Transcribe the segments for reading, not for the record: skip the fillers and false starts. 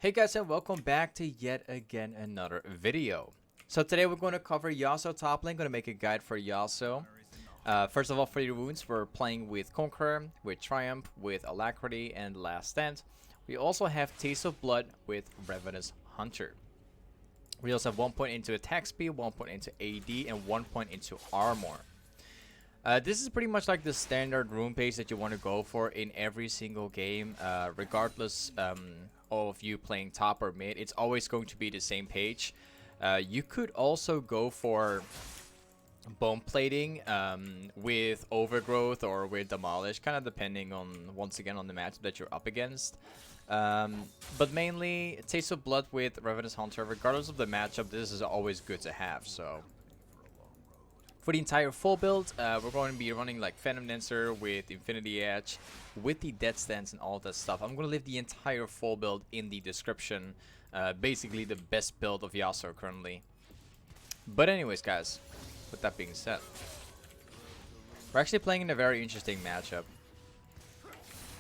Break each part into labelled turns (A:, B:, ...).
A: Hey guys, and welcome back to yet again another video. So today we're going to cover Yasuo top lane. Going to make a guide for Yasuo. First of all, for your wounds, we're playing with Conqueror, with Triumph, with Alacrity, and Last Stand. We also have Taste of Blood with Ravenous Hunter. We also have 1 point into attack speed, 1 point into AD, and 1 point into armor. This is pretty much like the standard rune pace that you want to go for in every single game, regardless of you playing top or mid. It's always going to be the same page. You could also go for bone plating with overgrowth or with demolish, kind of depending on, once again, on the matchup that you're up against. But mainly Taste of Blood with Ravenous Hunter. Regardless of the matchup, this is always good to have. So for the entire full build, we're going to be running like Phantom Dancer with Infinity Edge, with the Dead Stance and all that stuff. I'm going to leave the entire full build in the description. Basically the best build of Yasuo currently. But anyways, guys, with that being said, we're actually playing in a very interesting matchup.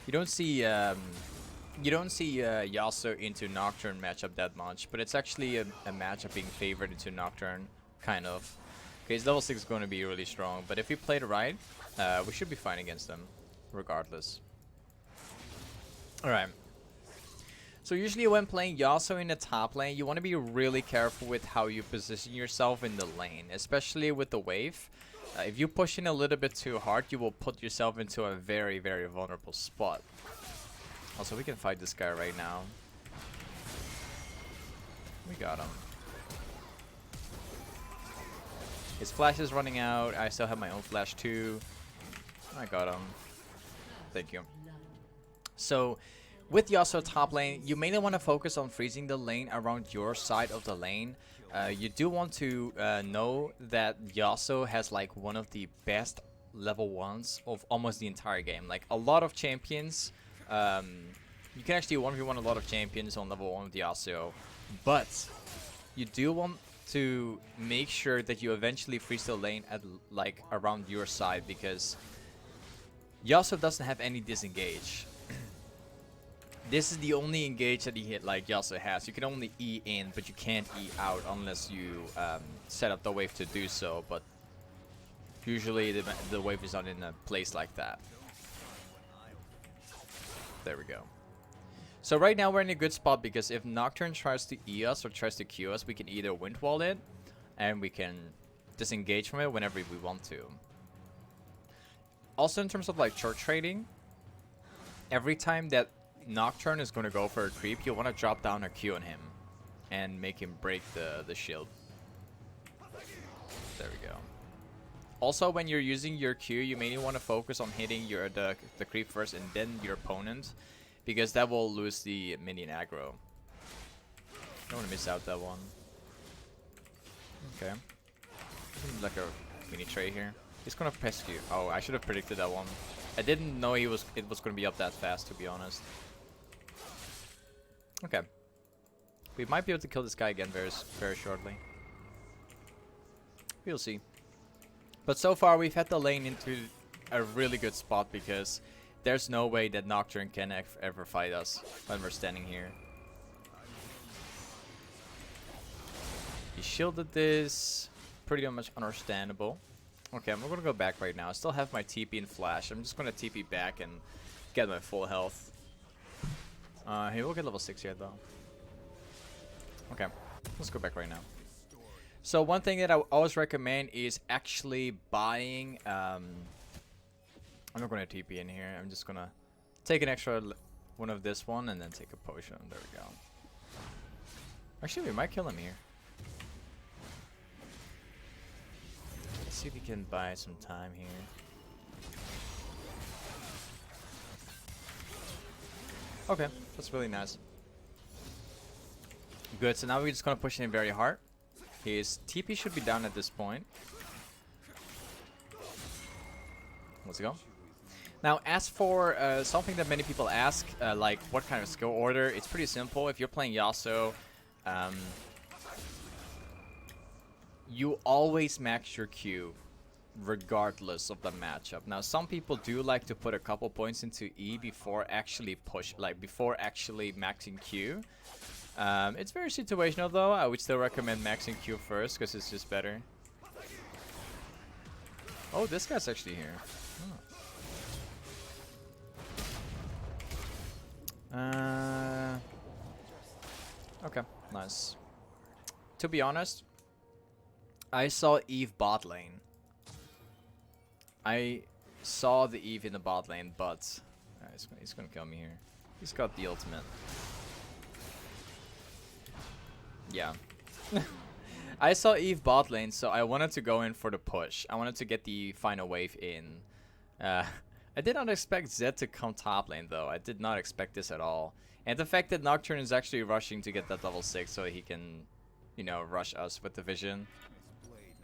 A: You don't see Yasuo into Nocturne matchup that much, but it's actually a matchup being favored into Nocturne, kind of. Okay, his level 6 is going to be really strong, but if we play it right, we should be fine against them, regardless. Alright. So usually when playing Yasuo in the top lane, you want to be really careful with how you position yourself in the lane, especially with the wave. If you push in a little bit too hard, you will put yourself into a very, very vulnerable spot. Also, we can fight this guy right now. We got him. His flash is running out. I still have my own flash too. I got him. Thank you. So, with Yasuo top lane, you mainly want to focus on freezing the lane around your side of the lane. You do want to know that Yasuo has like one of the best level 1s of almost the entire game. Like a lot of champions, you can actually 1v1 a lot of champions on level 1 with Yasuo. But you do want to make sure that you eventually freeze the lane at like around your side, because Yasuo doesn't have any disengage. This is the only engage that he hit like Yasuo has. You can only E in, but you can't E out unless you set up the wave to do so. But usually the wave is not in a place like that. There we go. So right now we're in a good spot, because if Nocturne tries to E us or tries to Q us, we can either wind wall it and we can disengage from it whenever we want to. Also, in terms of like short trading, every time that Nocturne is going to go for a creep, you want to drop down a Q on him and make him break the shield. There we go. Also, when you're using your Q, you mainly want to focus on hitting the creep first and then your opponent, because that will lose the minion aggro. Don't want to miss out that one. Okay. Like a mini tray here. He's gonna press you. Oh, I should have predicted that one. I didn't know it was gonna be up that fast, to be honest. Okay. We might be able to kill this guy again very shortly. We'll see. But so far we've had the lane into a really good spot, because there's no way that Nocturne can ever fight us when we're standing here. He shielded this. Pretty much understandable. Okay, I'm gonna go back right now. I still have my TP and flash. I'm just gonna TP back and get my full health. He will get level 6 yet though. Okay, let's go back right now. So one thing that I always recommend is actually buying I'm not going to TP in here. I'm just going to take an extra one of this one and then take a potion. There we go. Actually, we might kill him here. Let's see if we can buy some time here. Okay, that's really nice. Good, so now we're just going to push him very hard. His TP should be down at this point. Let's go. Now, as for something that many people ask, like what kind of skill order, it's pretty simple. If you're playing Yasuo, you always max your Q regardless of the matchup. Now, some people do like to put a couple points into E before actually before actually maxing Q. It's very situational though. I would still recommend maxing Q first because it's just better. Oh, this guy's actually here. Oh. Okay, nice. To be honest, I saw Eve bot lane. I saw the Eve in the bot lane, but he's gonna kill me here. He's got the ultimate. Yeah. I saw Eve bot lane, so I wanted to go in for the push. I wanted to get the final wave in. I did not expect Zed to come top lane, though. I did not expect this at all. And the fact that Nocturne is actually rushing to get that level 6 so he can, you know, rush us with the vision.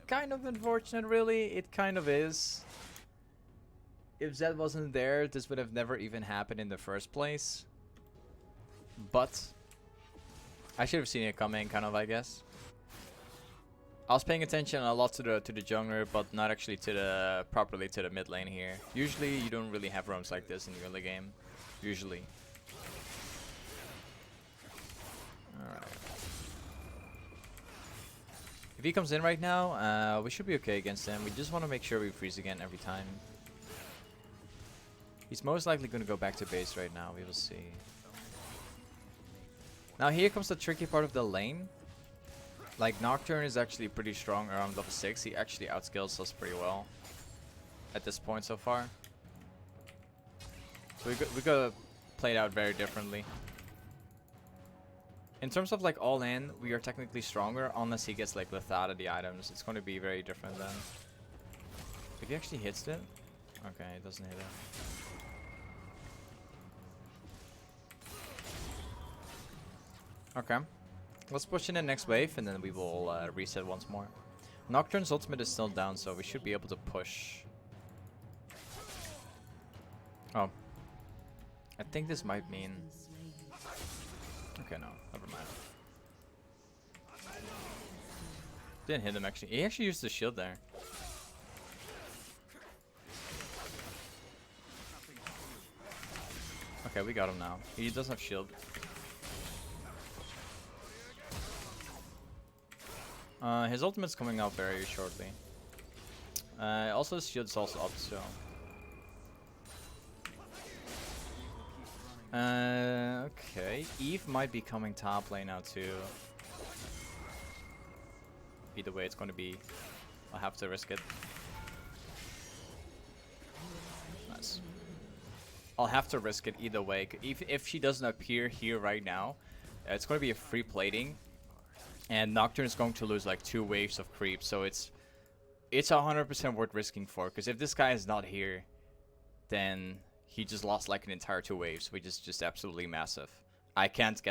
A: Kind of unfortunate, really. It kind of is. If Zed wasn't there, this would have never even happened in the first place. But I should have seen it coming, kind of, I guess. I was paying attention a lot to the jungler, but not actually to the properly to the mid lane here. Usually, you don't really have roams like this in the early game. Usually. Alright. If he comes in right now, we should be okay against him. We just want to make sure we freeze again every time. He's most likely going to go back to base right now. We will see. Now here comes the tricky part of the lane. Like, Nocturne is actually pretty strong around level 6. He actually outskills us pretty well at this point so far. So we gotta play it out very differently. In terms of like all in, we are technically stronger unless he gets like left out of the items. It's going to be very different then. If he actually hits it, okay, it doesn't hit it. Okay, let's push in the next wave and then we will reset once more. Nocturne's ultimate is still down, so we should be able to push. Oh, I think this might mean. Okay, no, never mind. Didn't hit him actually. He actually used the shield there. Okay, we got him now. He doesn't have shield. His ultimate's coming out very shortly. Also, his shield's also up, so. Okay. Eve might be coming top lane now too. Either way, it's going to be. I'll have to risk it. Nice. I'll have to risk it either way. If she doesn't appear here right now, it's going to be a free plating. And Nocturne is going to lose like 2 waves of creep, so it's 100% worth risking for. Because if this guy is not here, then he just lost like an entire 2 waves, which is just absolutely massive. I can't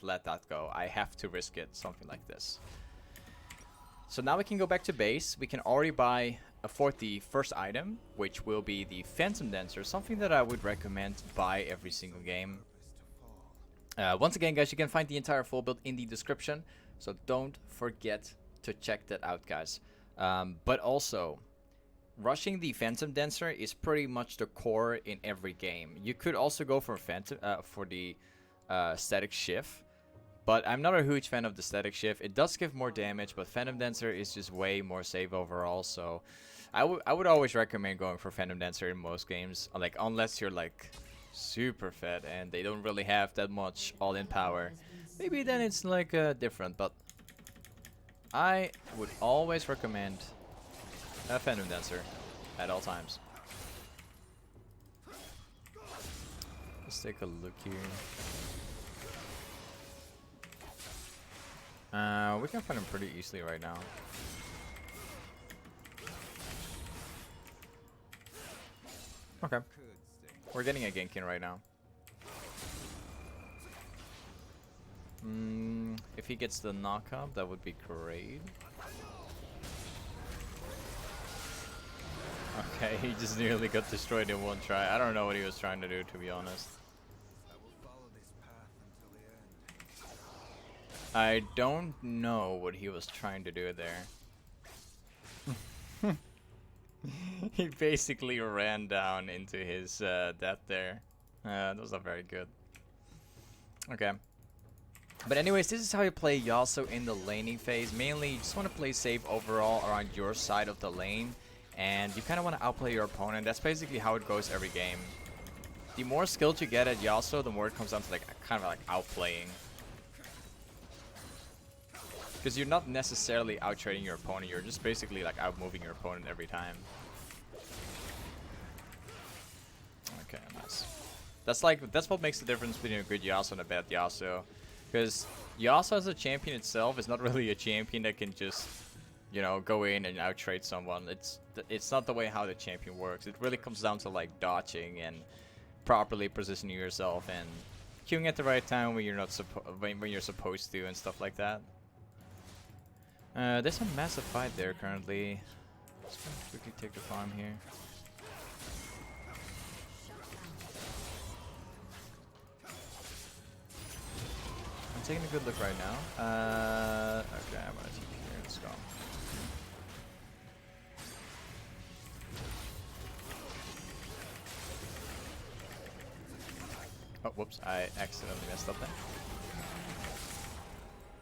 A: let that go. I have to risk it, something like this. So now we can go back to base. We can already afford the first item, which will be the Phantom Dancer, something that I would recommend to buy every single game. Once again, guys, you can find the entire full build in the description, so don't forget to check that out, guys. But also, rushing the Phantom Dancer is pretty much the core in every game. You could also go for the Static Shift, but I'm not a huge fan of the Static Shift. It does give more damage, but Phantom Dancer is just way more safe overall. So I would always recommend going for Phantom Dancer in most games, like unless you're like super fed and they don't really have that much all-in power. Maybe then it's like different, but I would always recommend a Phantom Dancer at all times. Let's take a look here. We can find him pretty easily right now. Okay. We're getting a gank in right now. If he gets the knock-up, that would be great. Okay, he just nearly got destroyed in one try. I don't know what he was trying to do, to be honest. I don't know what he was trying to do there. He basically ran down into his death there. That was not very good. Okay. But anyways, this is how you play Yasuo in the laning phase. Mainly, you just want to play safe overall around your side of the lane. And you kind of want to outplay your opponent. That's basically how it goes every game. The more skilled you get at Yasuo, the more it comes down to like kind of like outplaying. Because you're not necessarily out-trading your opponent. You're just basically like out-moving your opponent every time. Okay, nice. That's what makes the difference between a good Yasuo and a bad Yasuo. Because Yasuo as a champion itself is not really a champion that can just, you know, go in and out-trade someone. It's not the way how the champion works. It really comes down to like dodging and properly positioning yourself and queuing at the right time when you're not when you're supposed to and stuff like that. There's a massive fight there currently. Just gonna quickly take the farm here. I'm taking a good look right now. Okay, I'm gonna TP here. Let's go. Oh, whoops! I accidentally messed up there.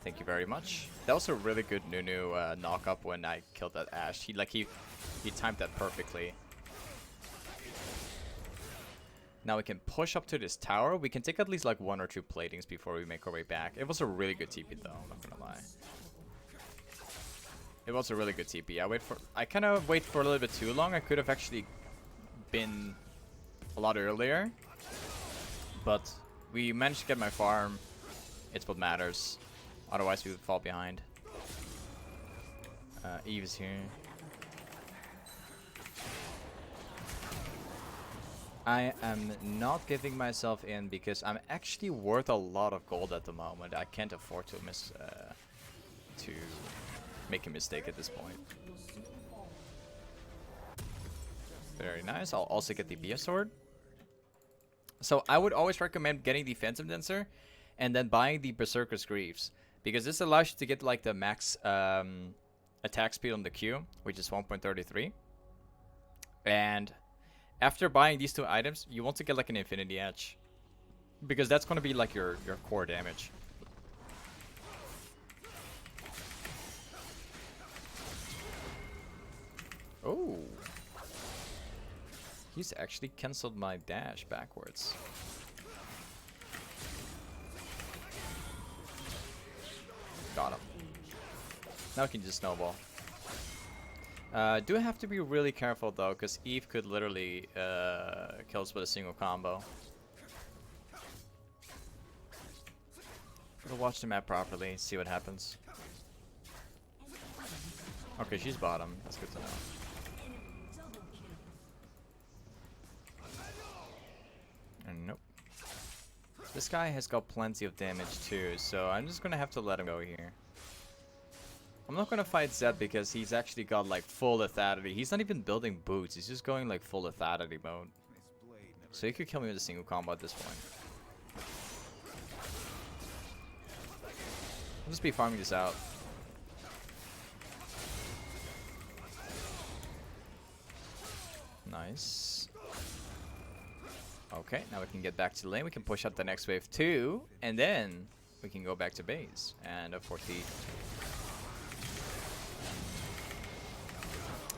A: Thank you very much. That was a really good Nunu knock up when I killed that Ashe. He timed that perfectly. Now we can push up to this tower. We can take at least like 1 or 2 platings before we make our way back. It was a really good TP though, I'm not gonna lie. It was a really good TP. I kind of wait for a little bit too long. I could have actually been a lot earlier. But we managed to get my farm. It's what matters. Otherwise we would fall behind. Eve is here. I am not giving myself in because I'm actually worth a lot of gold at the moment. I can't afford to make a mistake at this point. Very nice. I'll also get the BS sword. So I would always recommend getting defensive dancer and then buying the berserker's greaves, because this allows you to get like the max attack speed on the Q, which is 1.33. And after buying these 2 items, you want to get like an infinity edge, because that's going to be like your core damage. Oh, he's actually cancelled my dash backwards. Got him. Now we can just snowball. Do have to be really careful though, because Eve could literally kill us with a single combo. Gotta watch the map properly, see what happens. Okay, she's bottom. That's good to know. And nope. This guy has got plenty of damage too, so I'm just gonna have to let him go here. I'm not gonna fight Zed because he's actually got like full lethality. He's not even building boots, he's just going like full lethality mode. So he could kill me with a single combo at this point. I'll just be farming this out. Nice. Okay, now we can get back to the lane. We can push out the next wave too, and then we can go back to base. And of course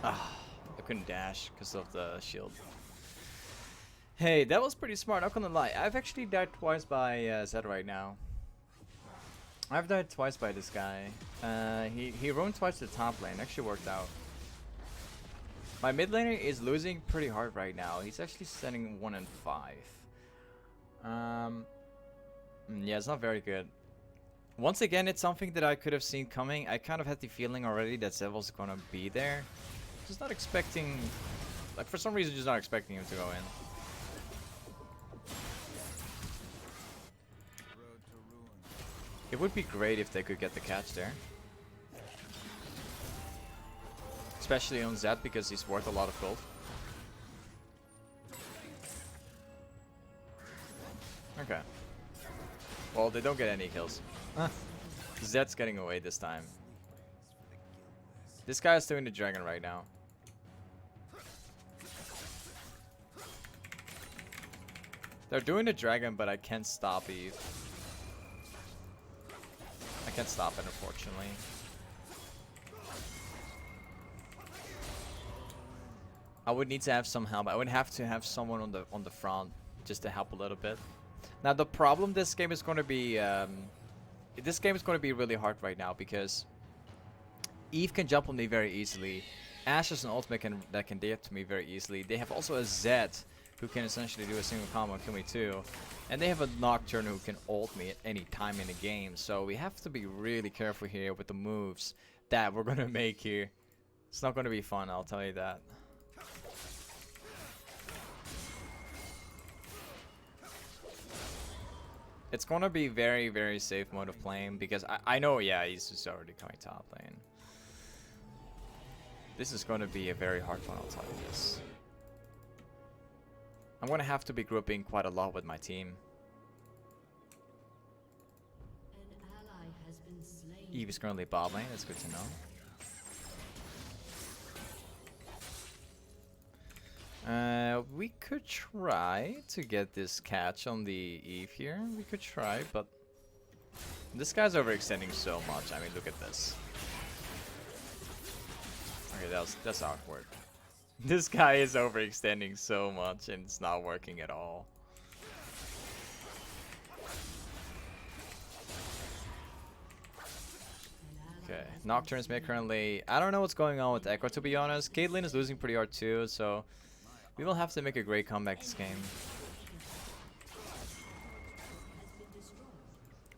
A: I couldn't dash because of the shield. Hey, that was pretty smart, not gonna lie. I've actually died twice by Zed right now. I've died twice by this guy. He roamed twice to the top lane. Actually worked out. My mid laner is losing pretty hard right now. He's actually standing 1 and 5. Yeah, it's not very good. Once again, it's something that I could have seen coming. I kind of had the feeling already that Zed was gonna be there. Just not expecting, like for some reason, just not expecting him to go in. It would be great if they could get the catch there. Especially on Zed because he's worth a lot of gold. Okay. Well, they don't get any kills. Zed's getting away this time. This guy is doing the dragon right now. They're doing the dragon, but I can't stop Eve. Can't stop it, unfortunately. I would need to have some help. I would have to have someone on the front just to help a little bit. Now the problem this game is going to be really hard right now because Eve can jump on me very easily. Ashe has an ultimate that can get to me very easily. They have also a Zed who can essentially do a single combo and kill me too. And they have a Nocturne who can ult me at any time in the game. So we have to be really careful here with the moves that we're going to make here. It's not going to be fun, I'll tell you that. It's going to be very, very safe mode of playing because I know, yeah, he's just already coming top lane. This is going to be a very hard one, I'll tell you this. I'm going to have to be grouping quite a lot with my team. Eve is currently bot lane, that's good to know. We could try to get this catch on the Eve here. We could try, but this guy's overextending so much. I mean, look at this. Okay, that's awkward. This guy is overextending so much and it's not working at all. Okay, Nocturne's mid currently. I don't know what's going on with Echo, to be honest. Caitlyn is losing pretty hard too, so we will have to make a great comeback this game.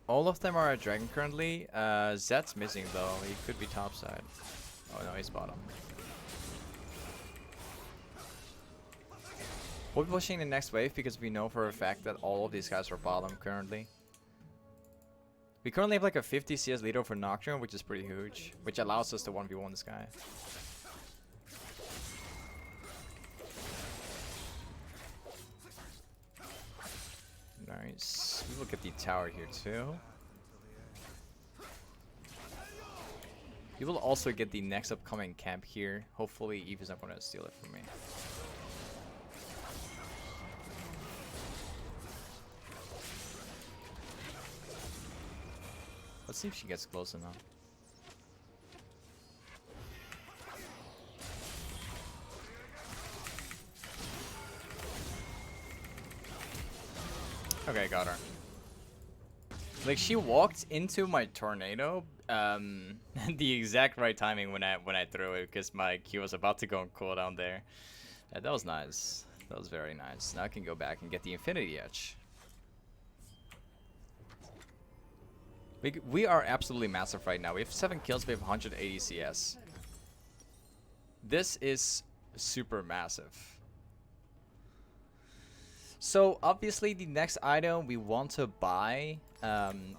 A: All of them are a dragon currently. Zed's missing though. He could be topside. Oh no, he's bottom. We'll be pushing the next wave because we know for a fact that all of these guys are bottom currently. We currently have like a 50 CS leader for Nocturne, which is pretty huge, which allows us to 1v1 this guy. Nice. We will get the tower here too. You will also get the next upcoming camp here. Hopefully Eve is not going to steal it from me. Let's see if she gets close enough. Okay, got her. Like, she walked into my tornado at the exact right timing when I threw it because my Q was about to go on cooldown there. That was nice. That was very nice. Now I can go back and get the Infinity Edge. We are absolutely massive right now. We have 7 kills, we have 180 CS. This is super massive. So obviously the next item we want to buy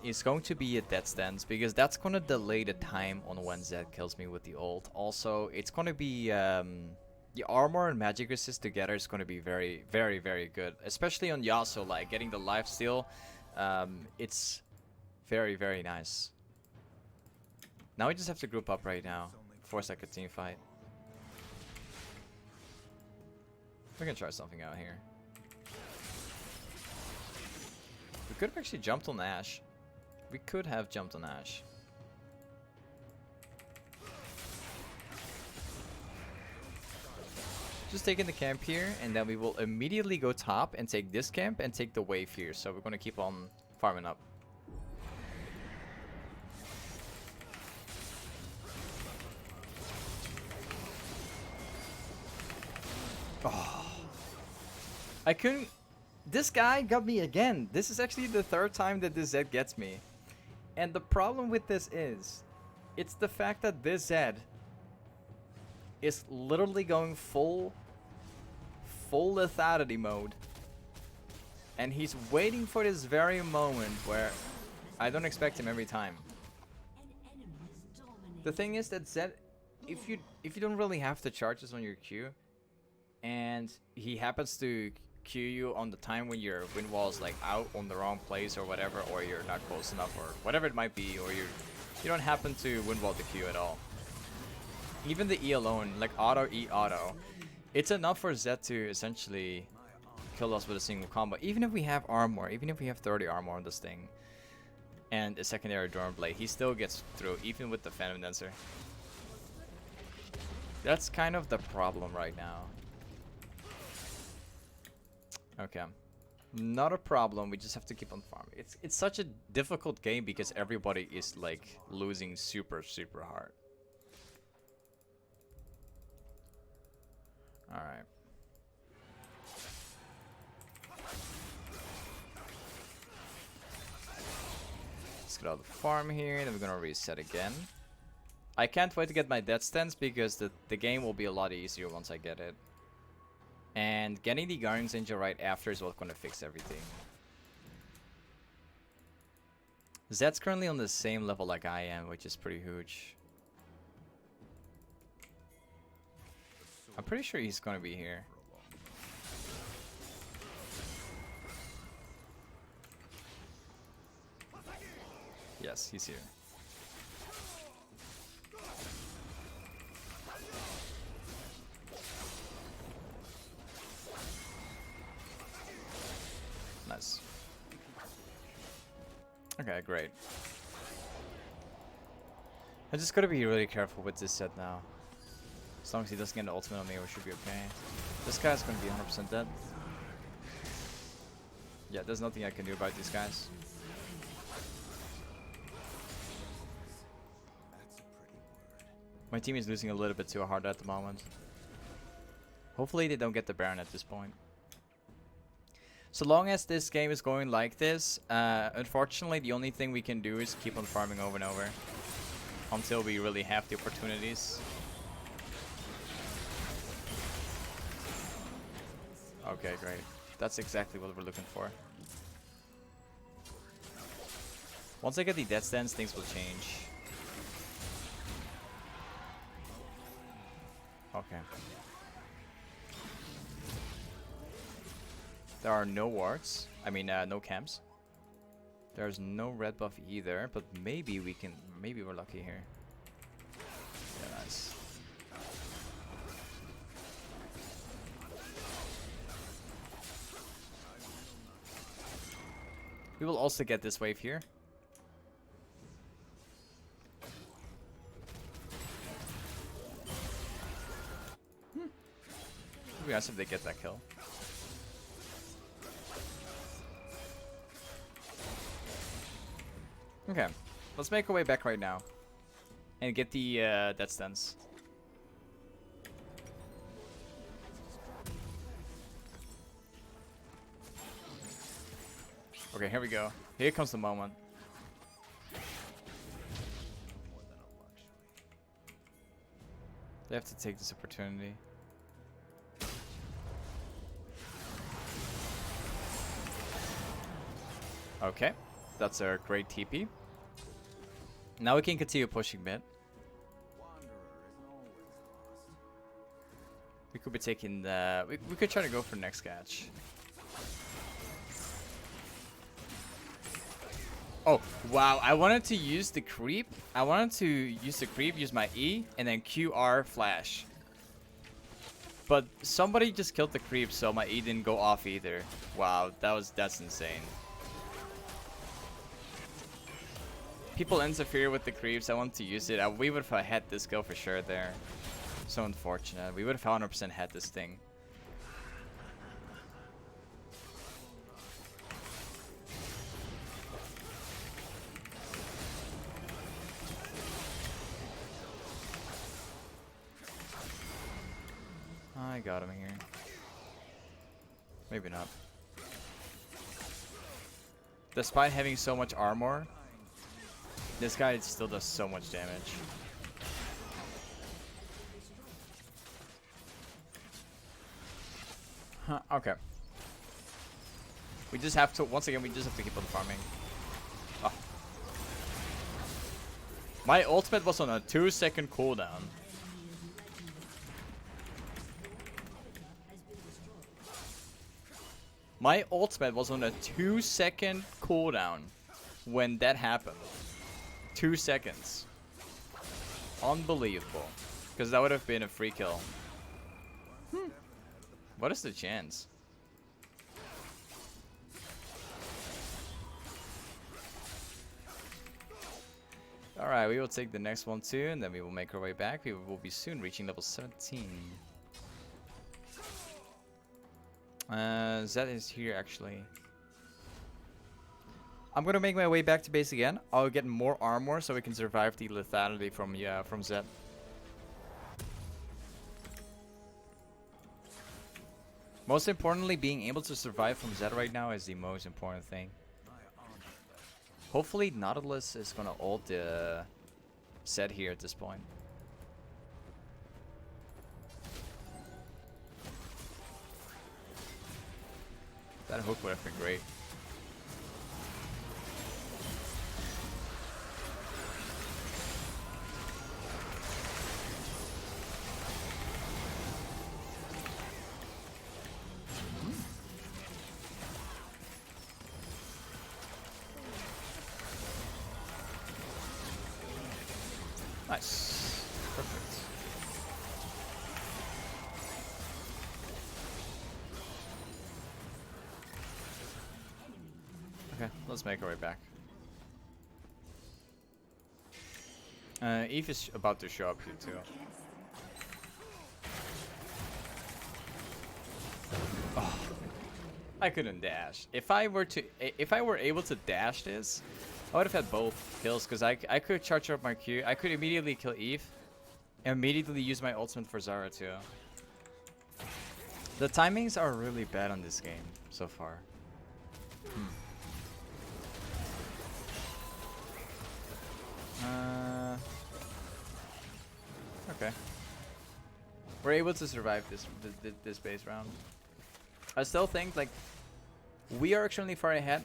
A: is going to be a Death Stance because that's going to delay the time on when Zed kills me with the ult. Also, it's going to be the armor and magic resist together is going to be very, very, very good. Especially on Yasuo, like getting the lifesteal. It's very, very nice. Now we just have to group up right now. Force like a team fight. We can try something out here. We could have actually jumped on Ashe. We could have jumped on Ashe. Just taking the camp here, and then we will immediately go top and take this camp and take the wave here. So we're going to keep on farming up. Oh. I couldn't... This guy got me again. This is actually the 3rd time that this Zed gets me. And the problem with this is, it's the fact that this Zed is literally going full lethality mode. And he's waiting for this very moment where I don't expect him every time. The thing is that Zed, if you don't really have the charges on your Q, and he happens to Q you on the time when your wind wall is like out on the wrong place or whatever, or you're not close enough or whatever it might be, or you don't happen to wind wall the Q at all. Even the E alone, like auto E auto, it's enough for Zed to essentially kill us with a single combo. Even if we have armor, even if we have 30 armor on this thing, and a secondary Dorm Blade, he still gets through even with the Phantom Dancer. That's kind of the problem right now. Okay. Not a problem, we just have to keep on farming. It's such a difficult game because everybody is like losing super hard. Alright. Let's get out of the farm here, then we're gonna reset again. I can't wait to get my death stance because the game will be a lot easier once I get it. And getting the Guardian's Angel right after is what's gonna fix everything. Zed's currently on the same level like I am, which is pretty huge. I'm pretty sure he's gonna be here. Yes, he's here. Nice. Okay, great. I just gotta be really careful with this set now. As long as he doesn't get an ultimate on me, we should be okay. This guy's gonna be 100% dead. Yeah, there's nothing I can do about these guys. My team is losing a little bit too hard at the moment. Hopefully they don't get the Baron at this point. So long as this game is going like this, unfortunately the only thing we can do is keep on farming over and over. Until we really have the opportunities. Okay, great. That's exactly what we're looking for. Once I get the death stance, things will change. Okay. There are no wards. I mean, no camps. There's no red buff either, but maybe we can. Maybe we're lucky here. Yeah, nice. We will also get this wave here. It'd be nice if they get that kill. Okay, let's make our way back right now and get the death stance. Okay, here we go. Here comes the moment. They have to take this opportunity. Okay, that's a great TP. Now we can continue pushing mid. We could be taking the... We could try to go for next catch. Oh, wow. I wanted to use the creep. I wanted to use the creep, use my E, and then QR flash. But somebody just killed the creep, so my E didn't go off either. Wow, that's insane. People interfere with the creeps. I want to use it. We would have had this kill for sure there. So unfortunate. We would have 100% had this thing. I got him here. Maybe not. Despite having so much armor, this guy still does so much damage. Huh, okay. We just have to, once again, we just have to keep on farming. Oh. My ultimate was on a 2-second cooldown. My ultimate was on a 2-second cooldown when that happened. 2 seconds. Unbelievable. Because that would have been a free kill. What is the chance? Alright, we will take the next one too, and then we will make our way back. We will be soon reaching level 17. Zed is here actually. I'm gonna make my way back to base again. I'll get more armor so we can survive the lethality from Zed. Most importantly, being able to survive from Zed right now is the most important thing. Hopefully Nautilus is gonna ult the Zed here at this point. That hook would have been great. Nice. Perfect. Okay, let's make our way back. Eve is about to show up here too. Oh, I couldn't dash. If I were able to dash this, I would have had both kills because I could charge up my Q. I could immediately kill Eve and immediately use my ultimate for Zara too. The timings are really bad on this game so far. Okay. We're able to survive this base round. I still think like we are extremely far ahead.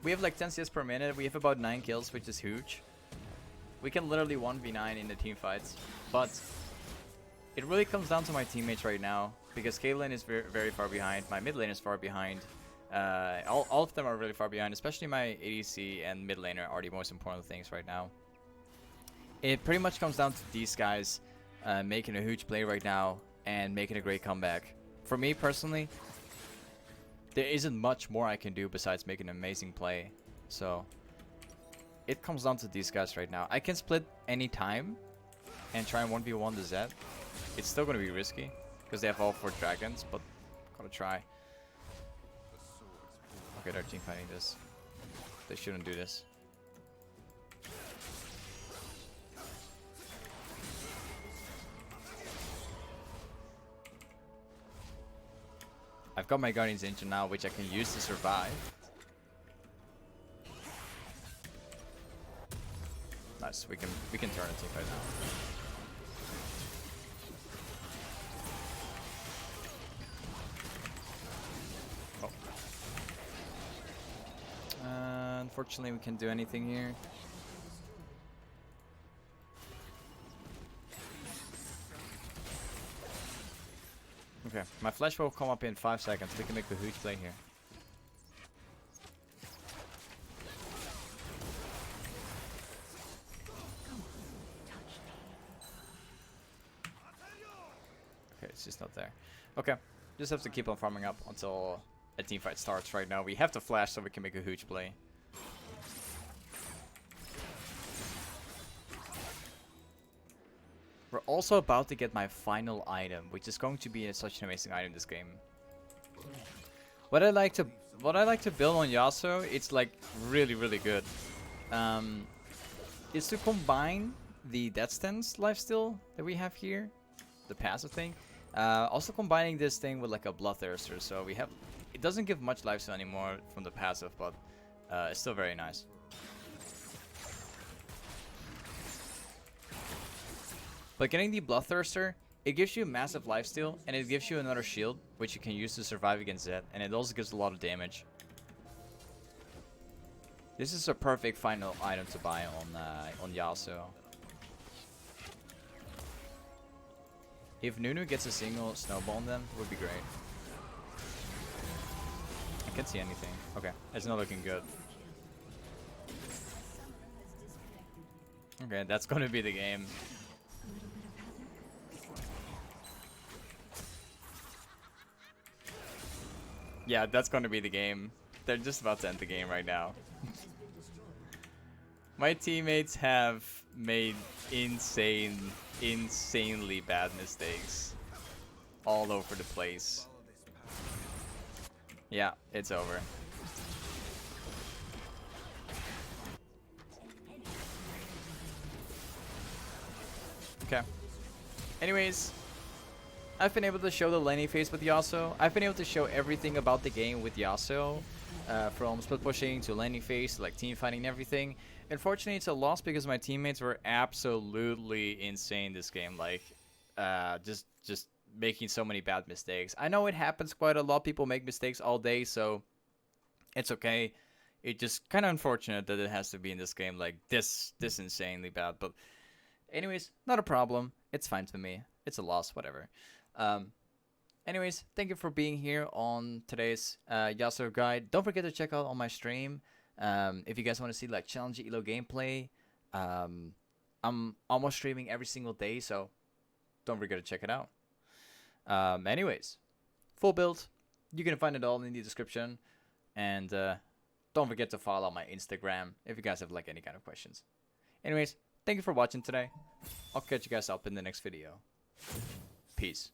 A: We have like 10 CS per minute. We have about 9 kills, which is huge. We can literally 1v9 in the team fights. But it really comes down to my teammates right now. Because Caitlyn is very far behind. My mid lane is far behind. All of them are really far behind. Especially my ADC and mid laner are the most important things right now. It pretty much comes down to these guys making a huge play right now. And making a great comeback. For me personally, there isn't much more I can do besides make an amazing play. So it comes down to these guys right now. I can split any time and try and 1v1 the Zed. It's still going to be risky because they have all 4 dragons, but gotta try. Okay, they're team fighting this. They shouldn't do this. I've got my Guardian's Angel now, which I can use to survive. Nice, we can turn a team fight now. Oh. Unfortunately, we can't do anything here. Okay, my flash will come up in 5 seconds. We can make a huge play here. Okay, it's just not there. Okay, just have to keep on farming up until a team fight starts right now. We have to flash so we can make a huge play. We're also about to get my final item, which is going to be such an amazing item this game. What I like to build on Yasuo, it's like really good. Is to combine the Death Stance lifesteal that we have here, the passive thing. Also combining this thing with like a bloodthirster, so we have. It doesn't give much lifesteal anymore from the passive, but it's still very nice. But getting the bloodthirster, it gives you massive lifesteal, and it gives you another shield, which you can use to survive against Zed, and it also gives a lot of damage. This is a perfect final item to buy on Yasuo. If Nunu gets a single snowball on them, it would be great. I can't see anything. Okay, it's not looking good. Okay, that's gonna be the game. Yeah, that's gonna be the game. They're just about to end the game right now. My teammates have made insanely bad mistakes all over the place. Yeah, it's over. Okay. Anyways, I've been able to show the laning phase with Yasuo. I've been able to show everything about the game with Yasuo. From split pushing to laning phase, like team fighting and everything. Unfortunately, it's a loss because my teammates were absolutely insane this game. Like, just making so many bad mistakes. I know it happens quite a lot. People make mistakes all day, so it's okay. It's just kind of unfortunate that it has to be in this game like this insanely bad. But anyways, not a problem. It's fine to me. It's a loss, whatever. Um, Anyways, thank you for being here on today's Yasuo guide. Don't forget to check out on my stream. If you guys want to see like challenge elo gameplay, I'm almost streaming every single day, so don't forget to check it out. Anyways, full build. You can find it all in the description, and don't forget to follow my Instagram if you guys have like any kind of questions. Anyways, thank you for watching today. I'll catch you guys up in the next video. Peace.